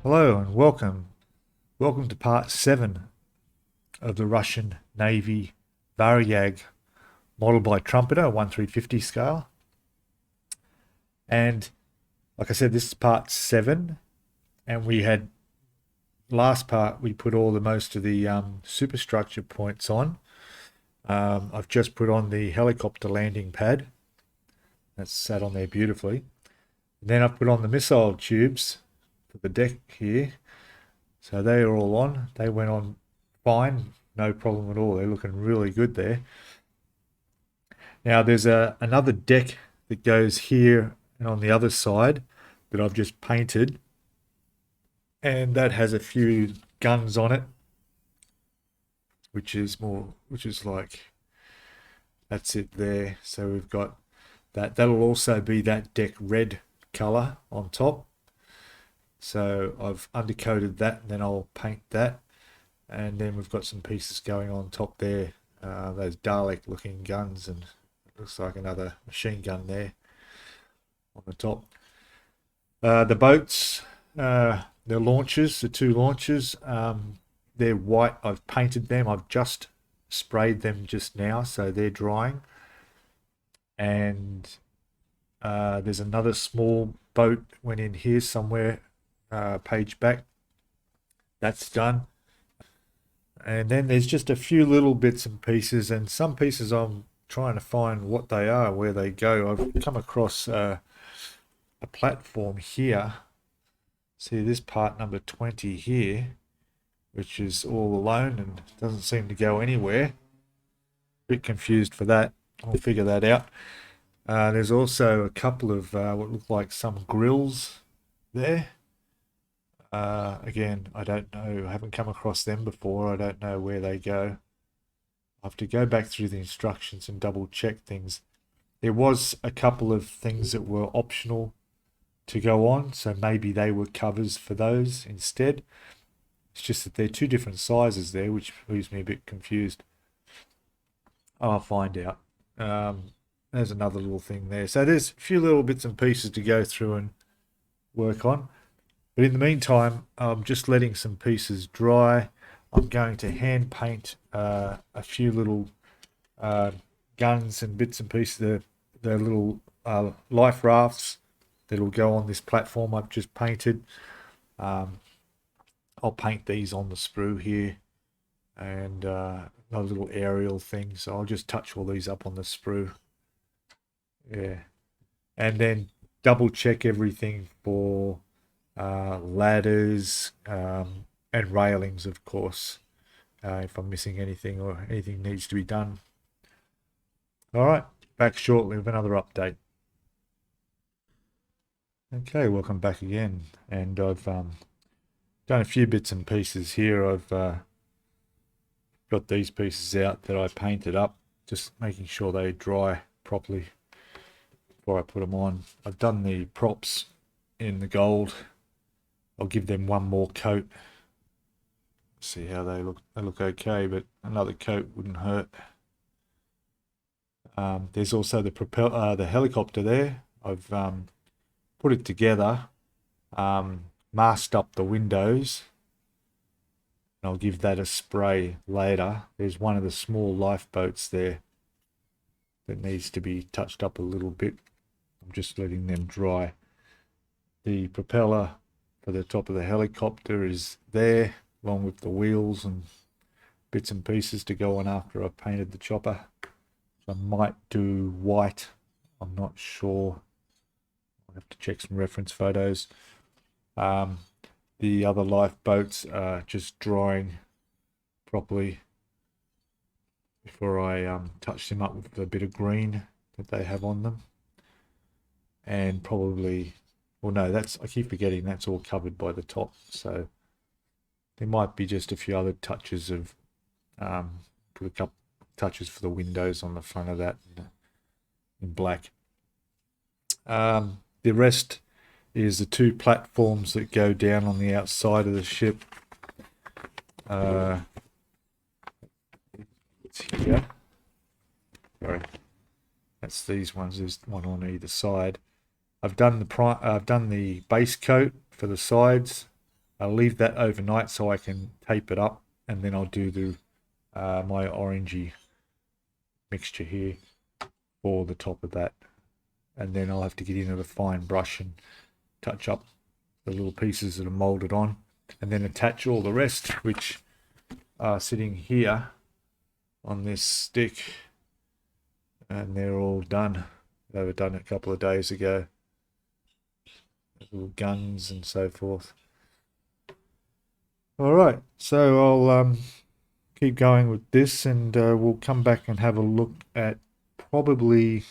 Hello and welcome. Welcome to part 7 of the Russian Navy Varyag model by Trumpeter, 1/350 scale. And like I said, this is part 7. And we had last part, we put all the most of the superstructure points on. I've just put on the helicopter landing pad. That's sat on there beautifully. And then I've put on the missile tubes for the deck here. So they are all on. They went on fine, no problem at all. They're looking really good there. Now there's another deck that goes here and on the other side that I've just painted, and that has a few guns on it, which is like that's it there. So we've got that. That'll also be that deck red color on top. So I've undercoated that, and then I'll paint that. And then we've got some pieces going on top there, those Dalek looking guns, and it looks like another machine gun there on the top. The boats, the launchers, the two launchers, they're white. I've painted them. I've just sprayed them just now, so they're drying. And there's another small boat went in here somewhere, page back. That's done. And then there's just a few little bits and pieces, and some pieces I'm trying to find what they are, where they go. I've come across a platform here. See this part number 20 here, which is all alone and doesn't seem to go anywhere. Bit confused for that. I'll figure that out. There's also a couple of what look like some grills there. Again, I don't know. I haven't come across them before. I don't know where they go. I have to go back through the instructions and double check things. There was a couple of things that were optional to go on, so maybe they were covers for those instead. It's just that they're two different sizes there, which leaves me a bit confused. I'll find out. There's another little thing there. So there's a few little bits and pieces to go through and work on. But in the meantime, I'm just letting some pieces dry. I'm going to hand paint a few little guns and bits and pieces, the little life rafts that will go on this platform I've just painted. I'll paint these on the sprue here, and a little aerial thing. So I'll just touch all these up on the sprue. Yeah. And then double check everything for ladders, and railings, of course, if I'm missing anything or anything needs to be done. All right, back shortly with another update. Okay, welcome back again. And I've done a few bits and pieces here. I've got these pieces out that I painted up, just making sure they dry properly before I put them on. I've done the props in the gold. I'll give them one more coat. See how they look. They look okay, but another coat wouldn't hurt. There's also the helicopter there. I've put it together, masked up the windows, and I'll give that a spray later. There's one of the small lifeboats there that needs to be touched up a little bit. I'm just letting them dry. The propeller for the top of the helicopter is there, along with the wheels and bits and pieces to go on after I've painted the chopper. So I might do white. I'm not sure. I'll have to check some reference photos. The other lifeboats are just drying properly before I touch them up with a bit of green that they have on them. And probably, well, no, I keep forgetting that's all covered by the top. So there might be just a few other touches of, put a couple touches for the windows on the front of that in black. The rest is the two platforms that go down on the outside of the ship. It's here. Sorry, that's these ones. There's one on either side. I've done the base coat for the sides. I'll leave that overnight so I can tape it up, and then I'll do the my orangey mixture here for the top of that, and then I'll have to get into the fine brush and touch up the little pieces that are molded on, and then attach all the rest, which are sitting here on this stick, and they're all done. They were done a couple of days ago. Little guns and so forth. All right, so I'll keep going with this, and we'll come back and have a look at probably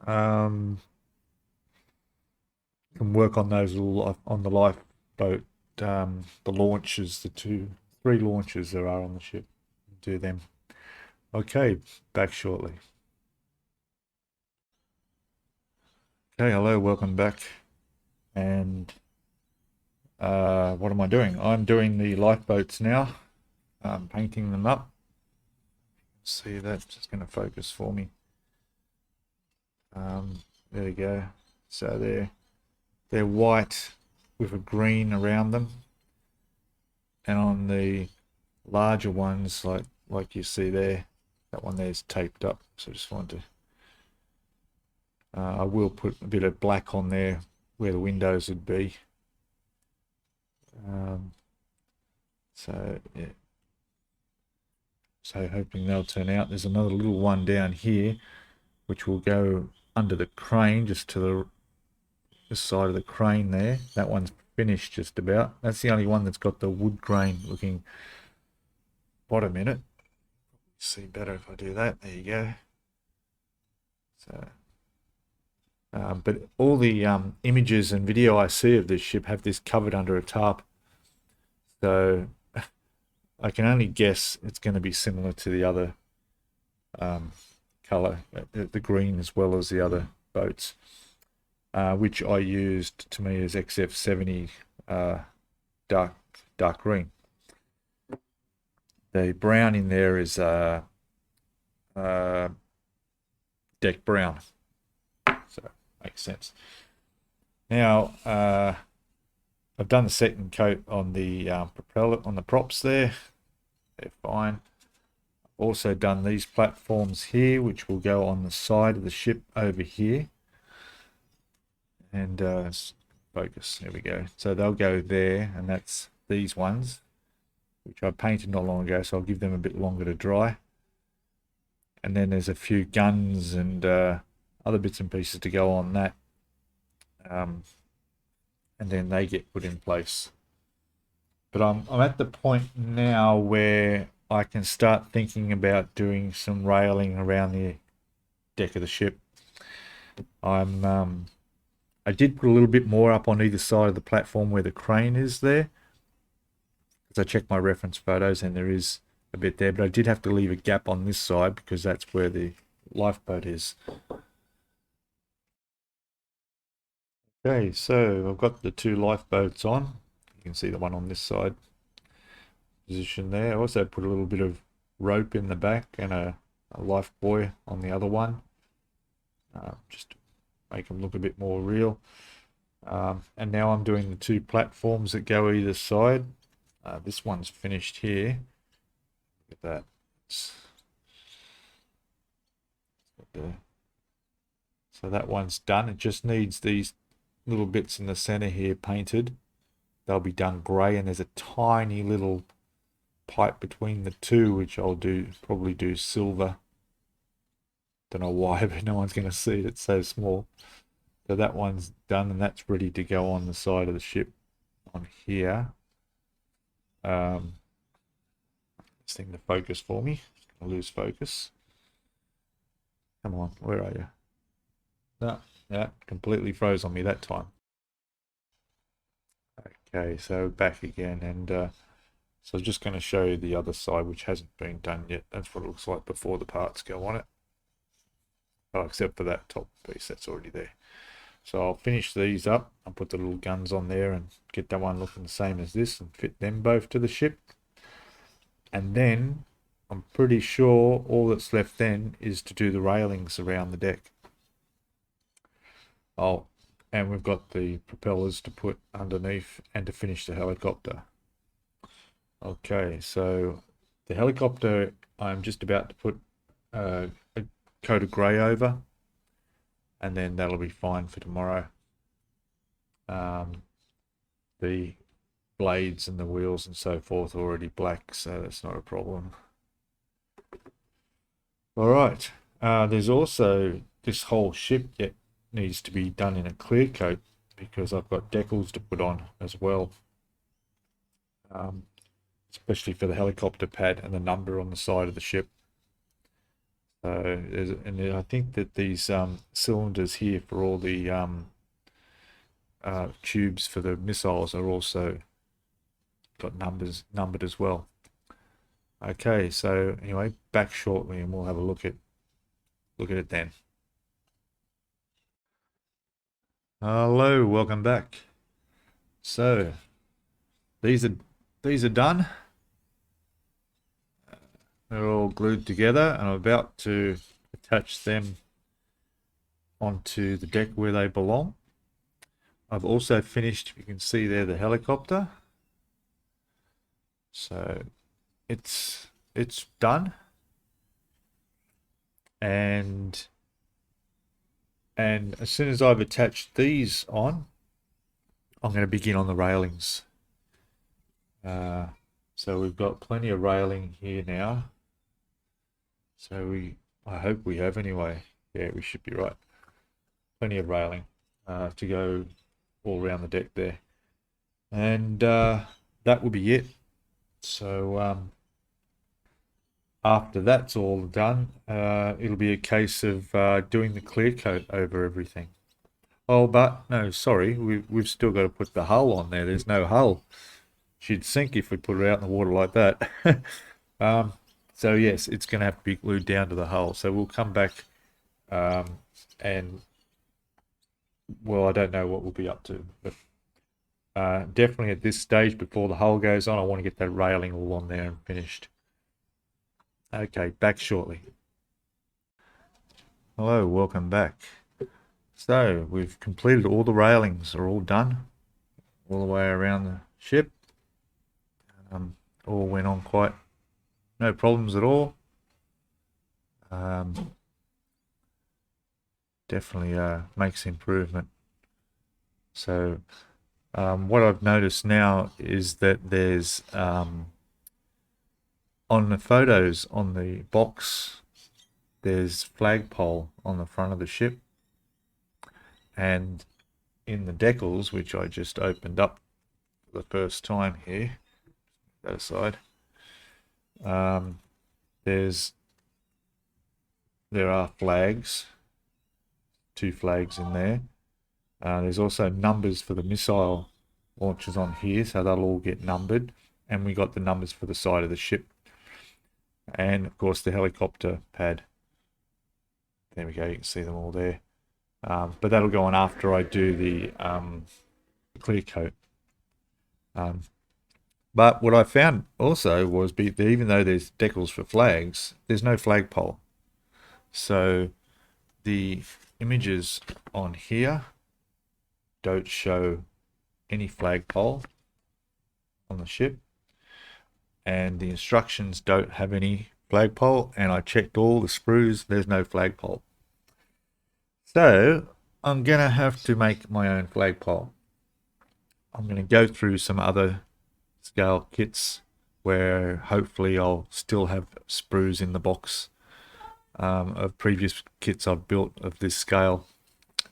can work on those little on the lifeboat, the launches, the 3 launches there are on the ship. Do them. Okay, back shortly. Okay, hello, welcome back. And what am I doing? I'm doing the lifeboats now. Painting them up. See, that's just going to focus for me. There we go. So they're white with a green around them, and on the larger ones, like you see there, that one there's taped up. So I just wanted to. I will put a bit of black on there where the windows would be. So yeah. So hoping they'll turn out. There's another little one down here, which will go under the crane, just to the side of the crane there. That one's finished just about. That's the only one that's got the wood grain looking bottom in it. See better if I do that. There you go. So, but all the images and video I see of this ship have this covered under a tarp. So I can only guess it's going to be similar to the other color, the green, as well as the other boats, which I used, to me, as XF70 dark green. The brown in there is deck brown, so makes sense. Now I've done the second coat on the propeller, on the props there. They're fine. I've also done these platforms here, which will go on the side of the ship over here. And focus, there we go. So they'll go there, and that's these ones, which I painted not long ago, so I'll give them a bit longer to dry. And then there's a few guns and other bits and pieces to go on that. And then they get put in place. But I'm at the point now where I can start thinking about doing some railing around the deck of the ship. I did put a little bit more up on either side of the platform where the crane is there, because I checked my reference photos and there is a bit there, but I did have to leave a gap on this side because that's where the lifeboat is. Okay, so I've got the 2 lifeboats on. You can see the one on this side position there. I also put a little bit of rope in the back and a life buoy on the other one, just to make them look a bit more real. And now I'm doing the 2 platforms that go either side. This one's finished here. Look at that. So that one's done. It just needs these little bits in the center here painted. They'll be done grey, and there's a tiny little pipe between the 2, which I'll probably do silver. Don't know why, but no one's going to see it. It's so small. So that one's done, and that's ready to go on the side of the ship on here. This thing to focus for me. It's going to lose focus. Come on, where are you? No, yeah, completely froze on me that time. Okay, so back again, and so I'm just going to show you the other side, which hasn't been done yet. That's what it looks like before the parts go on it. Oh, except for that top piece, that's already there. So I'll finish these up. I'll put the little guns on there and get that one looking the same as this and fit them both to the ship. And then I'm pretty sure all that's left then is to do the railings around the deck. Oh, and we've got the propellers to put underneath and to finish the helicopter. Okay, so the helicopter, I'm just about to put a coat of grey over, and then that'll be fine for tomorrow. The blades and the wheels and so forth are already black, so that's not a problem. All right. There's also this whole ship yet needs to be done in a clear coat because I've got decals to put on as well, especially for the helicopter pad and the number on the side of the ship. So and I think that these cylinders here for all the tubes for the missiles are also got numbers numbered as well. Okay, so anyway, back shortly and we'll have a look at it then. Hello, welcome back. So these are done. They're all glued together, and I'm about to attach them onto the deck where they belong. I've also finished, you can see there, the helicopter. So it's done. And as soon as I've attached these on, I'm going to begin on the railings. So we've got plenty of railing here now. So I hope we have anyway. Yeah, we should be right. Plenty of railing to go all around the deck there. And that will be it. So after that's all done, it'll be a case of doing the clear coat over everything. Oh, but no, sorry, we've still got to put the hull on there. There's no hull. She'd sink if we put her out in the water like that. So yes, it's going to have to be glued down to the hull. So we'll come back and, well, I don't know what we'll be up to, but definitely at this stage before the hull goes on, I want to get that railing all on there and finished. Okay, back shortly. Hello, welcome back. So we've completed all the railings, are all done, all the way around the ship. All went on quite, no problems at all. Definitely makes improvement. So what I've noticed now is that there's on the photos on the box, there's flagpole on the front of the ship, and in the decals, which I just opened up for the first time here, that aside, there are flags, 2 flags in there. There's also numbers for the missile launchers on here, so they'll all get numbered, and we got the numbers for the side of the ship, and of course the helicopter pad. There we go, you can see them all there. But that'll go on after I do the clear coat. But what I found also was even though there's decals for flags, there's no flagpole. So the images on here don't show any flagpole on the ship, and the instructions don't have any flagpole, and I checked all the sprues, there's no flagpole. So I'm gonna have to make my own flagpole. I'm gonna go through some other scale kits where hopefully I'll still have sprues in the box of previous kits I've built of this scale,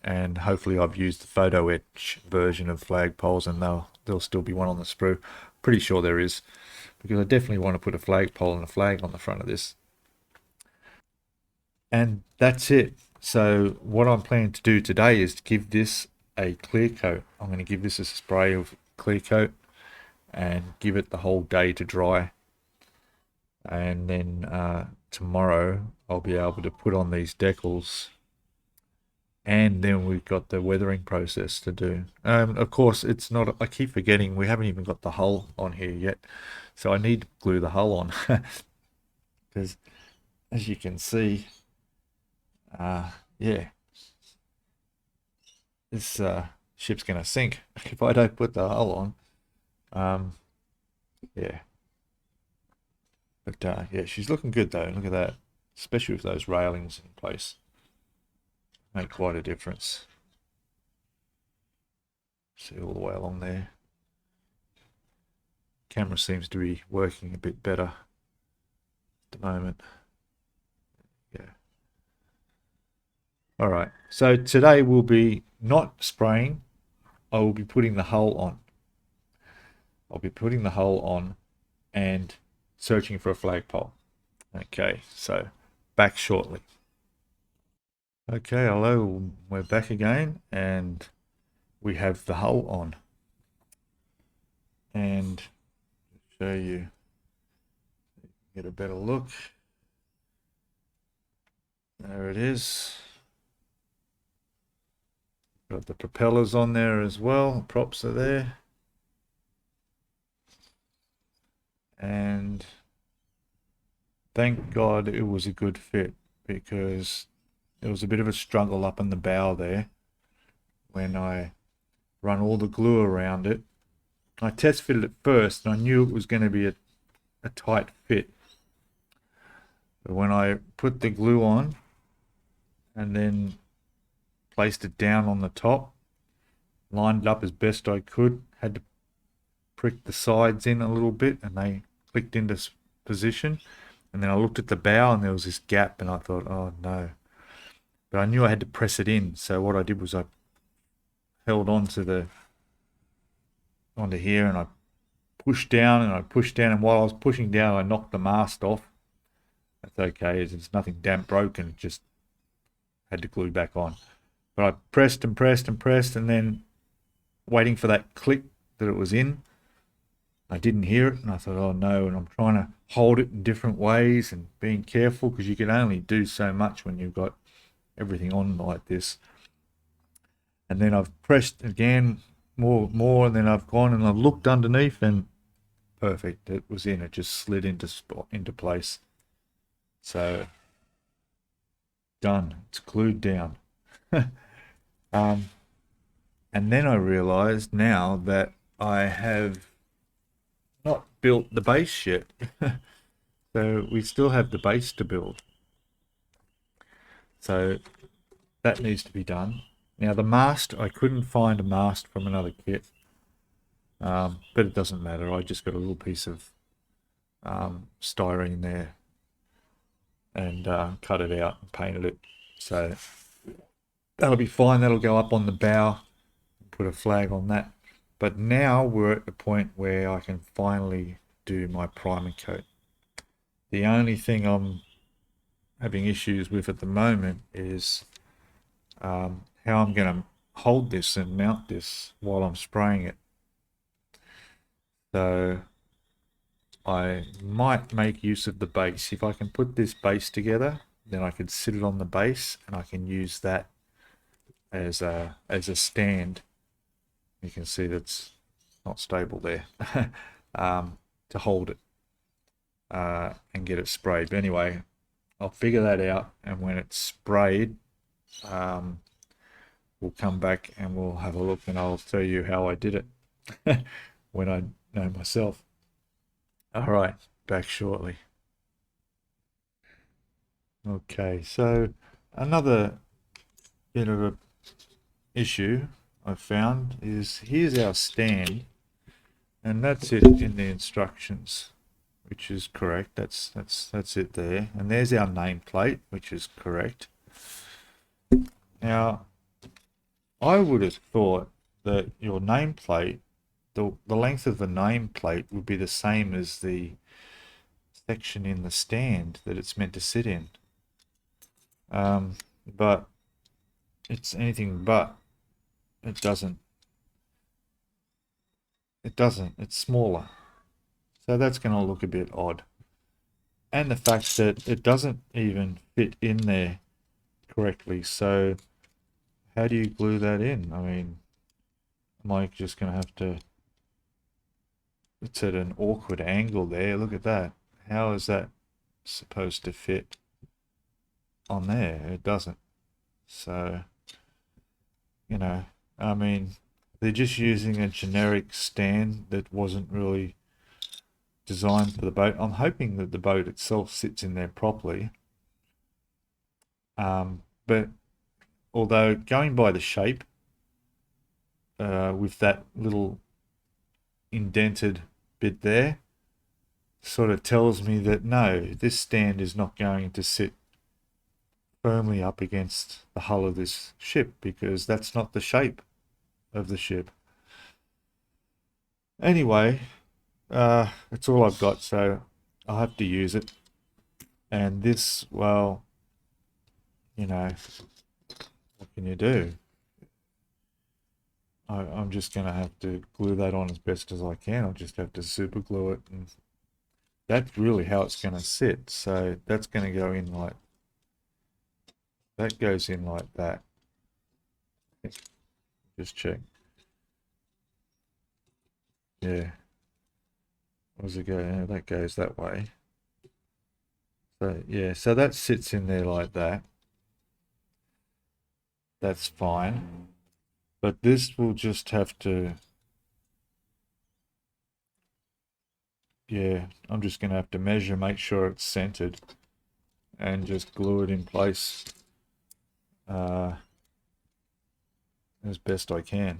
and hopefully I've used the photo etch version of flagpoles, and there'll still be one on the sprue. Pretty sure there is, because I definitely want to put a flagpole and a flag on the front of this. And that's it. So what I'm planning to do today is to give this a clear coat. I'm going to give this a spray of clear coat and give it the whole day to dry, and then tomorrow I'll be able to put on these decals, and then we've got the weathering process to do. Of course, it's not, I keep forgetting we haven't even got the hull on here yet, so I need to glue the hull on because as you can see, yeah, this ship's gonna sink if I don't put the hull on. Yeah, But yeah, she's looking good though. Look at that, especially with those railings in place. Make quite a difference. See all the way along there. Camera seems to be working a bit better at the moment. Yeah. All right. So today we'll be not spraying. I will be putting the hull on. I'll be putting the hull on and searching for a flagpole. Okay, so back shortly. Okay, hello, we're back again and we have the hull on. And show you, get a better look. There it is. Got the propellers on there as well, props are there. And thank God it was a good fit, because there was a bit of a struggle up in the bow there when I run all the glue around it. I test fitted it first and I knew it was going to be a tight fit. But when I put the glue on and then placed it down on the top, lined it up as best I could, had to prick the sides in a little bit and they clicked into position. And then I looked at the bow and there was this gap and I thought, oh no. But I knew I had to press it in. So what I did was I held onto here and I pushed down and I pushed down, and while I was pushing down I knocked the mast off. That's okay, there's nothing damp broken, it just had to glue back on. But I pressed and pressed and pressed, and then waiting for that click that it was in, I didn't hear it, and I thought, oh no, and I'm trying to hold it in different ways and being careful, because you can only do so much when you've got everything on like this. And then I've pressed again more, and then I've gone and I've looked underneath and perfect, it was in, it just slid into place. So done, it's glued down. And then I realized now that I have not built the base yet. So we still have the base to build. So that needs to be done. Now the mast, I couldn't find a mast from another kit. But it doesn't matter. I just got a little piece of styrene there and cut it out and painted it. So that'll be fine. That'll go up on the bow. Put a flag on that. But now we're at the point where I can finally do my primer coat. The only thing I'm having issues with at the moment is how I'm going to hold this and mount this while I'm spraying it. So I might make use of the base. If I can put this base together, then I can sit it on the base and I can use that as a stand. You can see that's not stable there. To hold it and get it sprayed. But anyway, I'll figure that out, and when it's sprayed, we'll come back and we'll have a look and I'll tell you how I did it when I know myself. All right, back shortly. Okay, so another bit of a issue I found is, here's our stand, and that's it in the instructions, which is correct. That's it there, and there's our nameplate, which is correct. Now, I would have thought that your nameplate, the length of the nameplate would be the same as the section in the stand that it's meant to sit in. But it's anything but. It doesn't. It's smaller. So that's going to look a bit odd. And the fact that it doesn't even fit in there correctly. So how do you glue that in? I mean, am I just going to have to... It's at an awkward angle there. Look at that. How is that supposed to fit on there? It doesn't. So, you know, I mean, they're just using a generic stand that wasn't really designed for the boat. I'm hoping that the boat itself sits in there properly. But although going by the shape, with that little indented bit there, sort of tells me that no, this stand is not going to sit firmly up against the hull of this ship, because that's not the shape of the ship. Anyway, it's all I've got, so I'll have to use it. And this, well, you know, what can you do? I'm just going to have to glue that on as best as I can. I'll just have to super glue it, and that's really how it's going to sit. So that's going to go in like, that goes in like that. Just check. Yeah. Where's it go? Yeah, that goes that way. So yeah, so that sits in there like that. That's fine. But this will just have to, yeah, I'm just going to have to measure, make sure it's centered, and just glue it in place as best I can.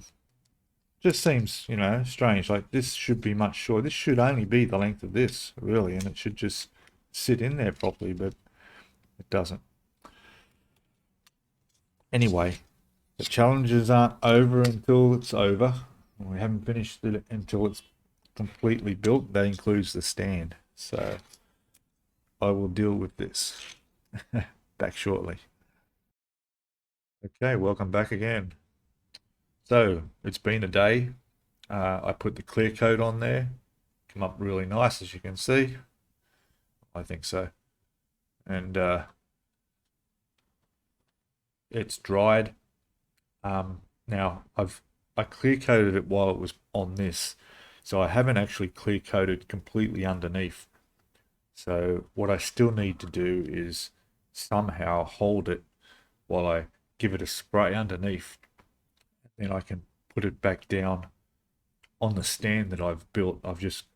Just seems, you know, strange. Like, this should be much shorter. This should only be the length of this, really, and it should just sit in there properly, but it doesn't. Anyway, the challenges aren't over until it's over. We haven't finished it until it's completely built. That includes the stand. So I will deal with this. Back shortly. Okay, welcome back again. So it's been a day. I put the clear coat on there. Come up really nice, as you can see. I think so. And it's dried. Now I clear coated it while it was on this, so I haven't actually clear coated completely underneath. So what I still need to do is somehow hold it while I give it a spray underneath. Then I can put it back down on the stand that I've built. I've just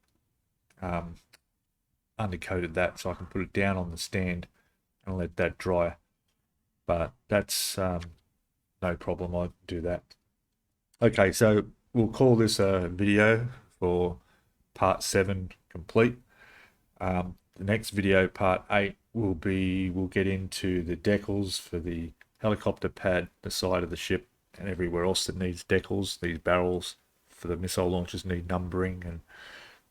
undercoated that, so I can put it down on the stand and let that dry. But that's no problem. I'll do that. Okay, so we'll call this a video for part 7 complete. The next video, part 8, we'll get into the decals for the helicopter pad, the side of the ship, and everywhere else that needs decals. These barrels for the missile launchers need numbering, and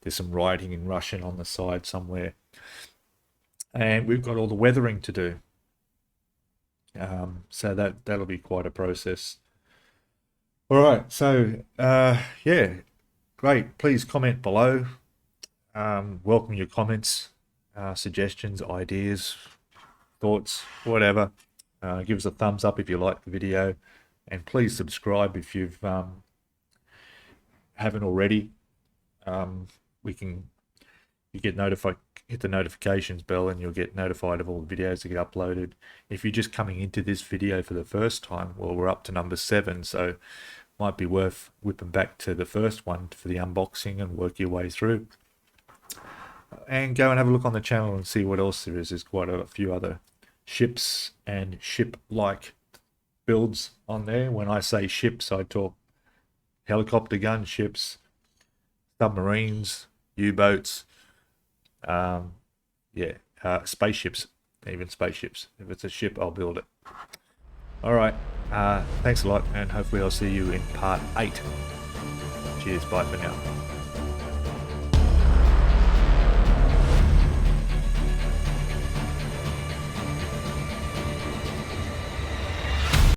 there's some writing in Russian on the side somewhere. And we've got all the weathering to do. So that'll be quite a process. All right, so yeah, great. Please comment below. Welcome your comments, suggestions, ideas, thoughts, whatever. Give us a thumbs up if you like the video, and please subscribe if you've haven't already. You get notified, hit the notifications bell, and you'll get notified of all the videos that get uploaded. If you're just coming into this video for the first time, well, we're up to number 7, so might be worth whipping back to the first one for the unboxing and work your way through. And go and have a look on the channel and see what else there is. There's quite a few other ships and ship-like builds on there. When I say ships, I talk helicopter gunships, submarines, U-boats, spaceships, even spaceships. If it's a ship, I'll build it. All right, thanks a lot, and hopefully I'll see you in part 8. Cheers, bye for now.